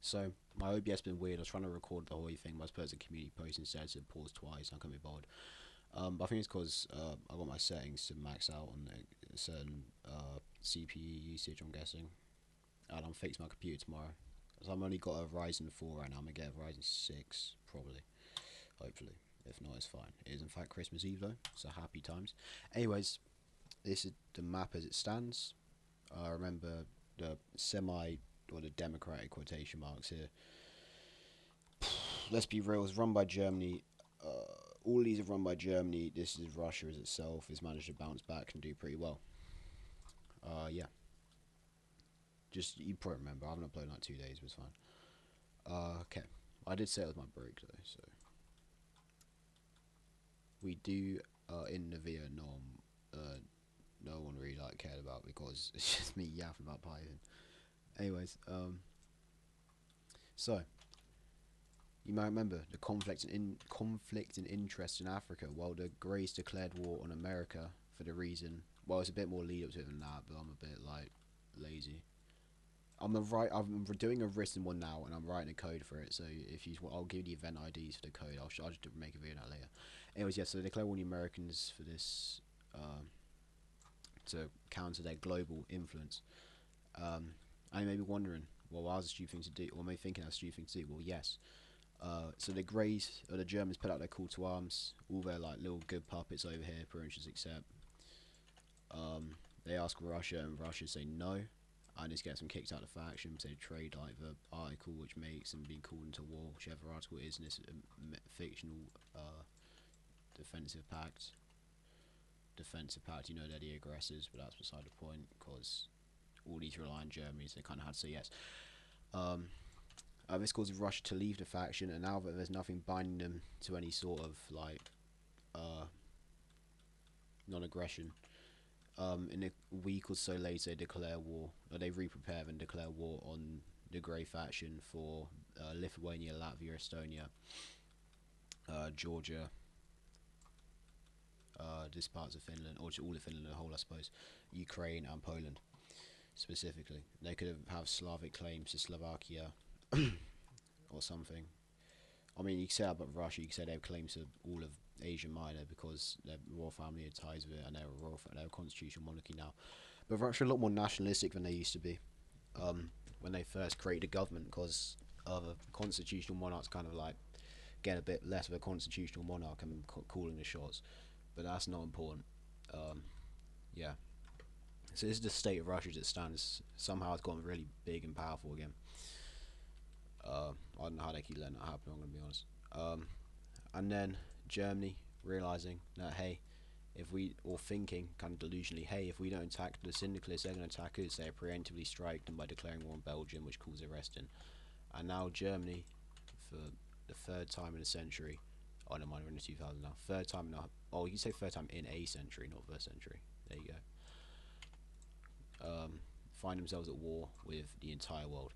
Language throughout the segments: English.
So my OBS been weird. I was trying to record the whole thing, but I was put as a community post instead, so pause twice. I can't be bothered. But I think it's because I got my settings to max out on a certain CPU usage. I'm guessing, and I'm fixing my computer tomorrow. So I've only got a Ryzen 4 right now. I'm gonna get a Ryzen 6 probably, hopefully. If not, it's fine. It is in fact Christmas Eve though, so happy times. Anyways, this is the map as it stands. Remember the semi or the democratic quotation marks here. Let's be real, it's run by Germany. All these are run by Germany. This is Russia as itself. It's managed to bounce back and do pretty well. Yeah. Just, you probably remember, I haven't uploaded in like 2 days, but it's fine. Okay. I did say it was my break though, so. We do, in the Vietnam, no one really like cared about because it's just me yapping about Python. Anyways, so you might remember the conflict and interest in Africa, while the Greys declared war on America for the reason. Well, it's a bit more lead up to it than that, but I'm a bit like lazy. I'm doing a written one now, and I'm writing a code for it. So if you, I'll give you the event IDs for the code. I'll just make a video on that later. Anyways, yeah. So they declare war on the Americans for this, to counter their global influence. And you may be wondering, well, why was a stupid thing to do? Or may thinking that's a stupid thing to do? Well, yes. So the Greys or the Germans put out their call to arms. All their like little good puppets over here, pretty much accept. They ask Russia, and Russia say no, and this gets them kicked out of the faction. So they trade like the article which makes them being called into war, whichever article it is in this fictional defensive pact. Defensive pact, you know, they're the aggressors, but that's beside the point because all these rely on Germany, so they kind of had to say yes. This causes Russia to leave the faction, and now that there's nothing binding them to any sort of like non-aggression, in a week or so later they declare war, or they re-prepare and declare war on the Grey faction for Lithuania, Latvia, Estonia, Georgia, this parts of Finland, or all of Finland as a whole, I suppose, Ukraine and Poland specifically. They could have Slavic claims to Slovakia or something. I mean, you could say that about Russia. You could say they have claims to all of Asia Minor because their royal family had ties with it, and they're a constitutional monarchy now. But Russia are a lot more nationalistic than they used to be when they first created a government, because other constitutional monarchs kind of like get a bit less of a constitutional monarch and calling the shots. But that's not important. Yeah. So this is the state of Russia as it stands. Somehow it's gotten really big and powerful again. I don't know how they keep letting that happen, I'm going to be honest. And then Germany realizing that, hey, if we, or thinking kind of delusionally, hey, if we don't attack the syndicalists, they're going to attack us. They preemptively strike them by declaring war on Belgium, which caused arresting. And now Germany, for the third time in a century, oh no, we're in the 2000s now. Third time in a, oh, you can say third time in a century, not the century. There you go. Find themselves at war with the entire world.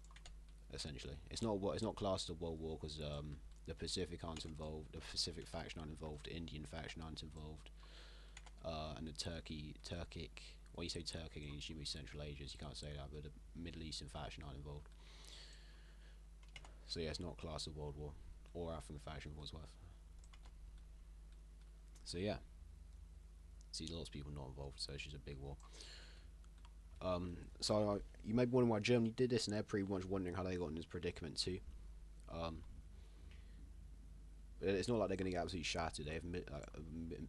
Essentially, it's not classed as a world war because the Pacific aren't involved, the Pacific faction aren't involved, the Indian faction aren't involved, and the Turkic. Well, you say Turkic, and you assume Central Asia. You can't say that, but the Middle Eastern faction aren't involved. So yeah, it's not classed as a world war, or African faction for what's worth. So yeah, see lots of people not involved, so it's just a big war. So you may be wondering why Germany did this, and they're pretty much wondering how they got in this predicament too. But it's not like they're going to get absolutely shattered. They have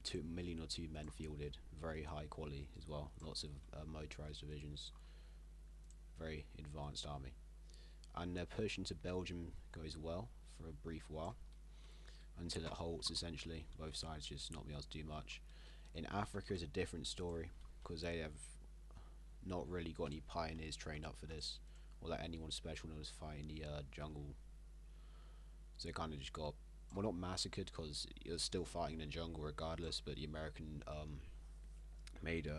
2 million or 2 men fielded, very high quality as well. Lots of motorized divisions, very advanced army, and their push into Belgium goes well for a brief while until it halts. Essentially, both sides just not be able to do much. In Africa is a different story because they have not really got any pioneers trained up for this, or that anyone special knows fight in the jungle. So they kind of just got, well, not massacred because it was still fighting in the jungle regardless, but the American made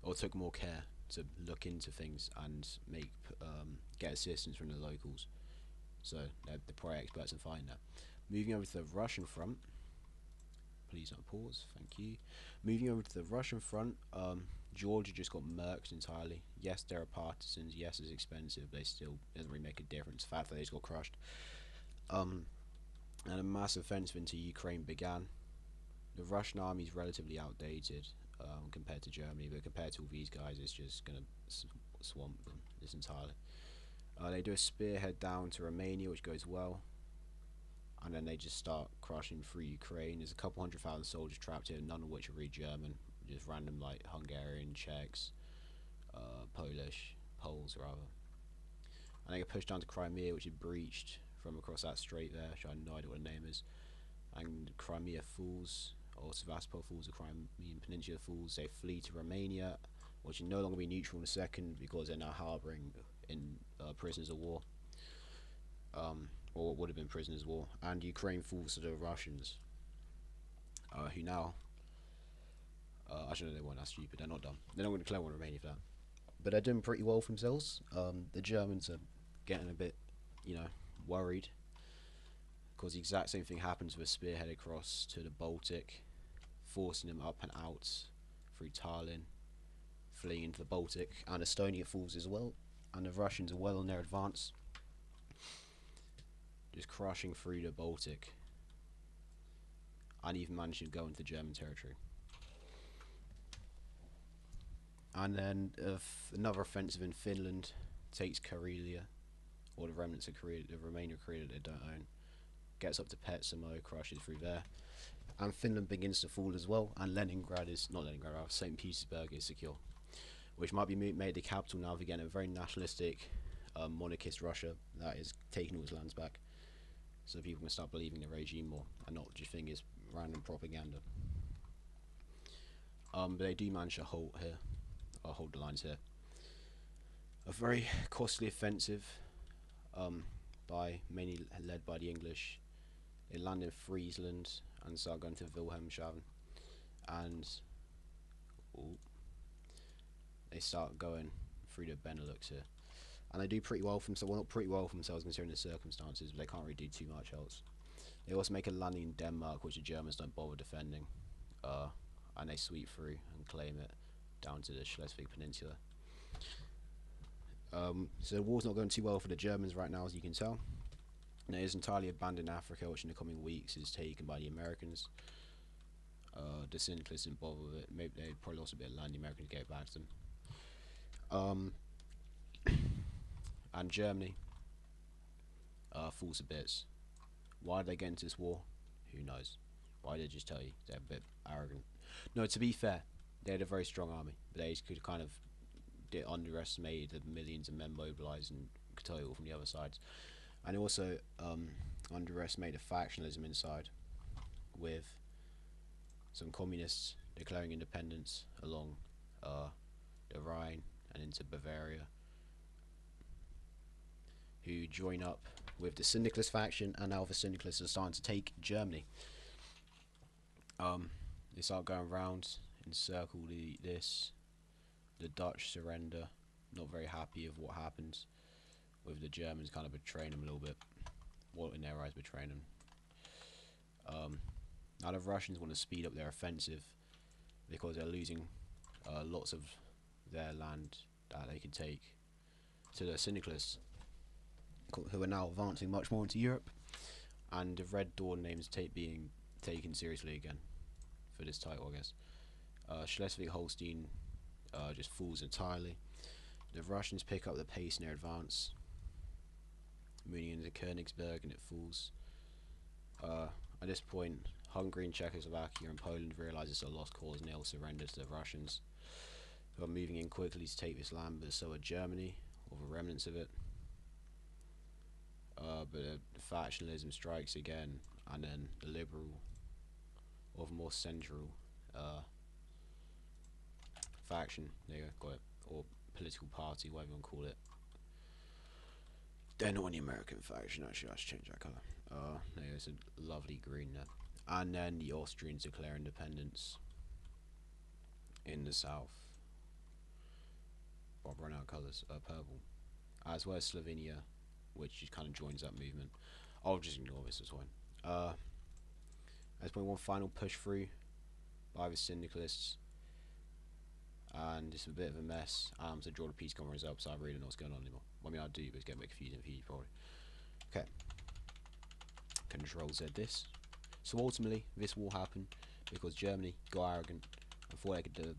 or took more care to look into things and make get assistance from the locals. So they're probably experts in fighting that. Moving over to the Russian front. Please don't pause. Thank you. Moving over to the Russian front. Georgia just got murked entirely. Yes, there are partisans. Yes, it's expensive. But they still doesn't really make a difference. The fact that they just got crushed. Um, and a massive offensive into Ukraine began. The Russian army is relatively outdated compared to Germany, but compared to all these guys, it's just gonna swamp them this entirely. They do a spearhead down to Romania, which goes well, and then they just start crushing through Ukraine. There's a couple 100,000 soldiers trapped here, none of which are really German, just random like Hungarian, Czechs, Polish, Poles rather. And they get pushed down to Crimea, which is breached from across that strait there, which I have no idea what the name is. And Crimea falls, or Sevastopol falls, the Crimean Peninsula falls. They flee to Romania, which will no longer be neutral in a second because they're now harbouring in prisoners of war, or what would have been prisoners of war. And Ukraine falls to the Russians, who now, actually no, they weren't that stupid. They're not dumb. They're not going to declare war on Romania for that. But they're doing pretty well for themselves. The Germans are getting a bit, worried, because the exact same thing happens with a spearhead across to the Baltic, forcing them up and out through Tallinn, fleeing into the Baltic, and Estonia falls as well, and the Russians are well on their advance, just crushing through the Baltic, and even managing to go into German territory. And then another offensive in Finland takes Karelia, or the remnants of Karelia, the remainder of Karelia they don't own, gets up to Petsamo, crushes through there, and Finland begins to fall as well, and Leningrad is, not Leningrad, St. Petersburg is secure, which might be made the capital now of again a very nationalistic, monarchist Russia that is taking all its lands back, so people can start believing the regime more, and not just think it's random propaganda. But they do manage to hold here, hold the lines here. A very costly offensive, mainly led by the English. They land in Friesland and start going to Wilhelmshaven, and they start going through the Benelux here, and they do pretty well for themselves. Well, not pretty well for themselves considering the circumstances, but they can't really do too much else. They also make a landing in Denmark, which the Germans don't bother defending, and they sweep through and claim it down to the Schleswig Peninsula. So the war's not going too well for the Germans right now, as you can tell. And it is entirely abandoned Africa, which in the coming weeks is taken by the Americans. The Syndicalists didn't bother with it. Maybe they'd probably lost a bit of land. The Americans get it back to them. And Germany falls to bits. Why did they get into this war? Who knows? Why did they just tell you? They're a bit arrogant. No, to be fair, they had a very strong army, but they could kind of underestimated the millions of men mobilised and could tell you all from the other sides. And also underestimated factionalism inside, with some communists declaring independence along the Rhine and into Bavaria, who join up with the Syndicalist faction, and now the Syndicalists are starting to take Germany. They start going around, encircle this. The Dutch surrender, not very happy of what happens, with the Germans kind of betraying them a little bit. Well, in their eyes, betraying them. Now the Russians want to speed up their offensive because they're losing lots of their land that they can take to the Syndicalists, who are now advancing much more into Europe, and the Red Dawn names being taken seriously again for this title, I guess. Schleswig-Holstein just falls entirely. The Russians pick up the pace in their advance, moving into Königsberg, and it falls. At this point, Hungary and Czechoslovakia and Poland realise it's a lost cause and they'll surrender to the Russians, who are moving in quickly to take this land, but so are Germany, or the remnants of it. But factionalism strikes again, and then the liberal, or the more central faction, there you go, got it, or political party, whatever you want to call it. They're not an American faction, actually, I should change that colour. There's a lovely green there. And then the Austrians declare independence in the south. I've run out of colours, purple. As well as Slovenia, which kind of joins that movement. I'll just ignore this as well. There's been one final push through by the Syndicalists, and it's a bit of a mess. To draw the peace conference up, so I really don't know what's going on anymore. I mean, I do, but it's getting a bit confusing for you probably. Okay. Control Z this. So ultimately, this will happen because Germany got arrogant and thought they could do.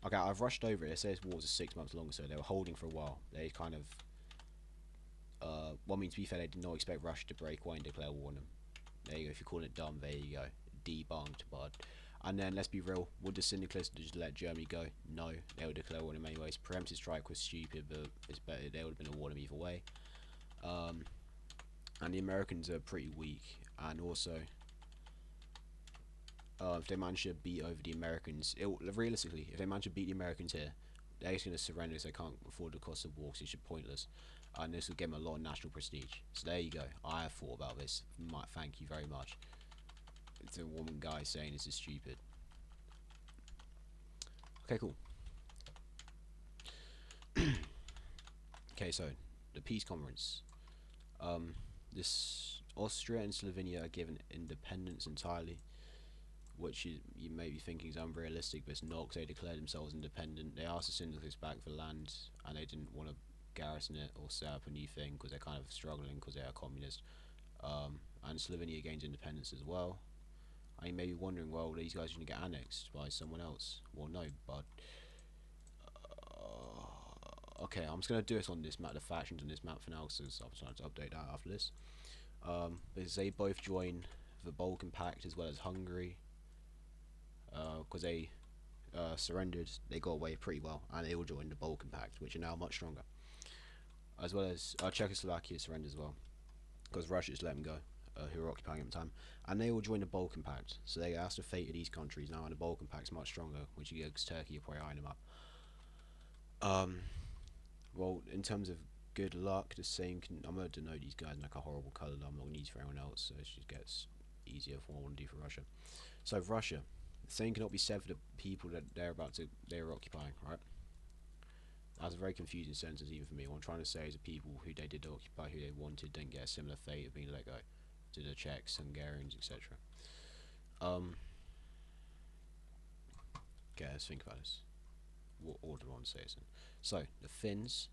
Okay, I've rushed over it. It says wars are 6 months long, so they were holding for a while. They kind of. Well, I mean, to be fair, they did not expect Russia to break away and declare war on them. There you go. If you're calling it dumb, there you go. Debunked, bud. And then, let's be real, would the syndicalists just let Germany go? No, they would declare war on them anyways. Preemptive strike was stupid, but it's better. They would have been a war on them either way. And the Americans are pretty weak, and also, if they manage to beat over the Americans, realistically, if they manage to beat the Americans here, they're just going to surrender because they can't afford the cost of war, because it's just pointless. And this will give them a lot of national prestige. So there you go. I have thought about this. Thank you very much. It's a woman guy saying this is stupid. Okay, cool. Okay, so the peace conference. This Austria and Slovenia are given independence entirely, which you may be thinking is unrealistic, but it's not, because they declared themselves independent. They asked the syndicalists back for land, and they didn't want to garrison it or set up a new thing because they're kind of struggling because they are communist. And Slovenia gains independence as well. And you may be wondering, well, these guys are going to get annexed by someone else. Well, no, but okay, I'm just going to do this on this map, the factions on this map for now, because I'll try to update that after this. Because they both join the Balkan Pact as well as Hungary, because they surrendered, they got away pretty well, and they all joined the Balkan Pact, which are now much stronger. As well as Czechoslovakia surrendered as well, because Russia just let them go, who were occupying at the time, and they all joined the Balkan Pact. So that's the fate of these countries now, and the Balkan Pact's much stronger, which gives Turkey probably eyeing them up. Well, in terms of good luck, the same I'm going to denote these guys in like a horrible colour that I'm not going to use for anyone else, so it just gets easier for what I want to do for Russia. So Russia, the same cannot be said for the people that they're occupying, right? That's a very confusing sentence even for me. What I'm trying to say is the people who they did occupy, who they wanted, didn't get a similar fate of being let go to the Czechs, Hungarians, etc. Okay, let's think about this. What order do I want to say this in? So, the Finns.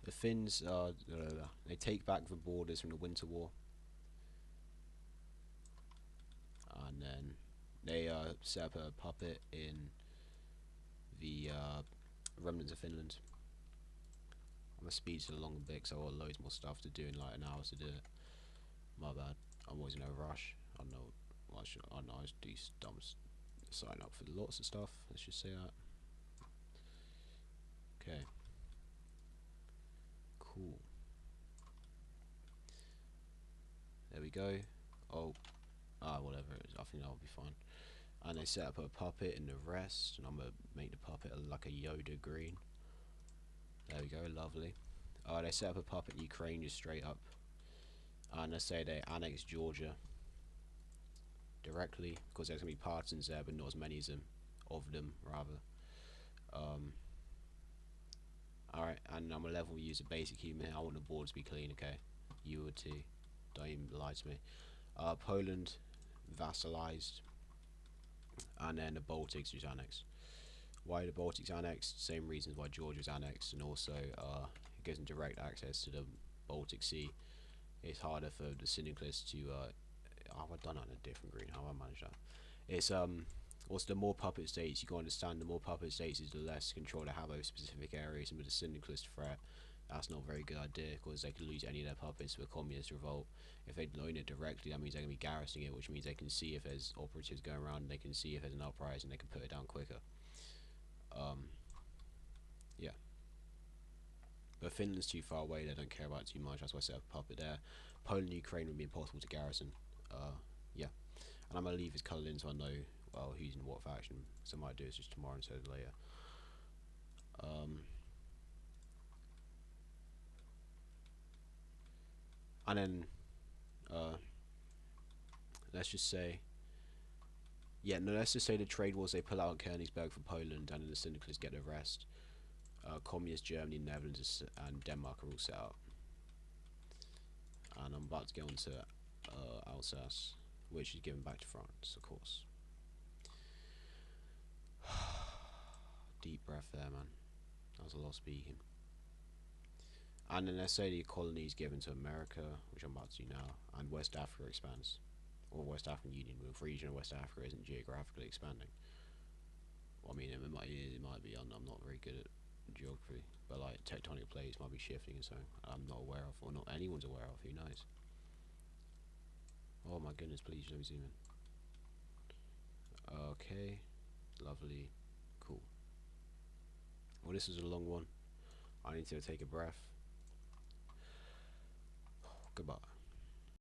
The Finns, they take back the borders from the Winter War. And then they set up a puppet in the remnants of Finland. I'm going to speed it along a bit because I've got loads more stuff to do in like an hour to do it. My bad. I'm always in a rush. I don't know. Well, I don't know. I just do dumb sign up for lots of stuff. Let's just say that. Okay. Cool. There we go. Oh. Whatever it is. I think that'll be fine. And they set up a puppet in the rest, and I'm going to make the puppet like a Yoda green. There we go, lovely. They set up a puppet in Ukraine just straight up. And let's say they annex Georgia directly, because there's going to be partisans there, but not as many of them, rather. Alright, and I'm going to level use a basic human. I want the board to be clean, okay? You would too. Don't even lie to me. Poland vassalized, and then the Baltics was annexed. Why the Baltics annexed? Same reasons why Georgia was annexed, and also it gives them direct access to the Baltic Sea. It's harder for the syndicalists to I've done that in a different green. How have I managed that? It's also the more puppet states, you can understand the more puppet states is the less control they have over specific areas, and with the syndicalist threat, that's not a very good idea, because they could lose any of their puppets to a communist revolt. If they own it directly, that means they're going to be garrisoning it, which means they can see if there's operatives going around, and they can see if there's an uprising, they can put it down quicker. Yeah. But Finland's too far away, they don't care about it too much, that's why I set up a puppet there. Poland and Ukraine would be impossible to garrison. Yeah. And I'm going to leave his colour in so I know, well, who's in what faction. So I might do this just tomorrow instead of later. And then, let's just say, let's just say the trade wars, they pull out on Königsberg for Poland, and then the syndicalists get the rest. Communist Germany, Netherlands, and Denmark are all set up. and I'm about to get onto Alsace, which is given back to France, of course. Deep breath there, man. That was a lot of speaking. And then let's say the colonies given to America, which I'm about to do now, and West Africa expands, or West African Union, with region of West Africa isn't geographically expanding. Well, I mean, it might be. I'm not very good at geography, but like tectonic plates might be shifting and something I'm not aware of, or not anyone's aware of. Who knows? Oh my goodness! Please let me zoom in. Okay, lovely, cool. Well, this was a long one. I need to take a breath. Goodbye.